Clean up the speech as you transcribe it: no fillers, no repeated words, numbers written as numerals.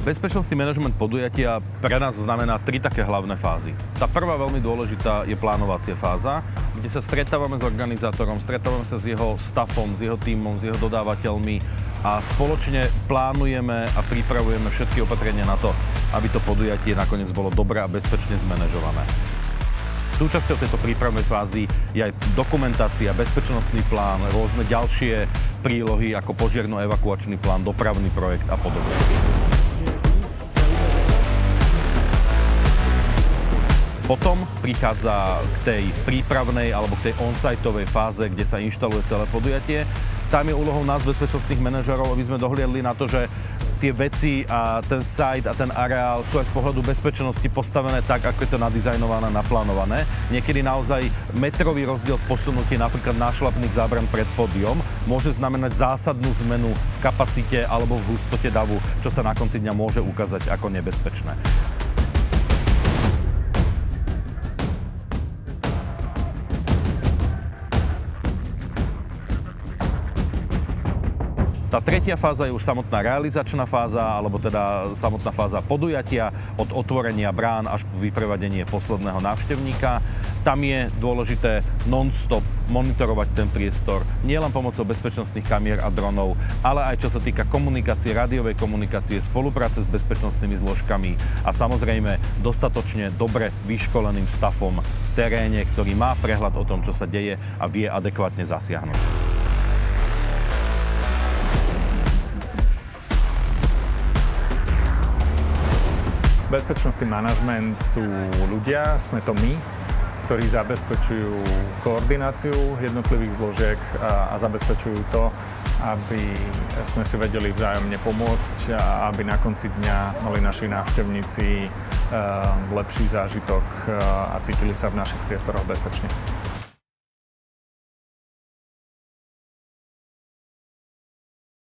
Bezpečnostný manažment podujatia pre nás znamená 3 také hlavné fázy. Tá prvá veľmi dôležitá je plánovacia fáza, kde sa stretávame s organizátorom, stretávame sa s jeho staffom, s jeho tímom, s jeho dodávateľmi a spoločne plánujeme a pripravujeme všetky opatrenia na to, aby to podujatie nakoniec bolo dobre a bezpečne zmanéžované. Súčasťou tejto prípravnej fázy je aj dokumentácia, bezpečnostný plán, rôzne ďalšie prílohy ako požiarno-evakuačný plán, dopravný projekt a podobne. Potom prichádza k tej prípravnej alebo k tej on-siteovej fáze, kde sa inštaluje celé podujatie. Tam je úlohou nás, bezpečnostných manažerov, aby sme dohliadli na to, že tie veci a ten site a ten areál sú aj z pohľadu bezpečnosti postavené tak, ako je to nadizajnované, naplánované. Niekedy naozaj metrový rozdiel v posunutí napríklad nášlapných zábran pred pódium môže znamenať zásadnú zmenu v kapacite alebo v hustote davu, čo sa na konci dňa môže ukázať ako nebezpečné. Tá tretia fáza je už samotná realizačná fáza, alebo teda samotná fáza podujatia, od otvorenia brán až po vyprevadenie posledného návštevníka. Tam je dôležité non-stop monitorovať ten priestor, nielen pomocou bezpečnostných kamier a dronov, ale aj čo sa týka komunikácie, rádiovej komunikácie, spolupráce s bezpečnostnými zložkami a samozrejme dostatočne dobre vyškoleným staffom v teréne, ktorý má prehľad o tom, čo sa deje a vie adekvátne zasiahnuť. Bezpečnostný manažment sú ľudia, sme to my, ktorí zabezpečujú koordináciu jednotlivých zložiek a zabezpečujú to, aby sme si vedeli vzájomne pomôcť a aby na konci dňa mali naši návštevníci lepší zážitok a cítili sa v našich priestoroch bezpečne.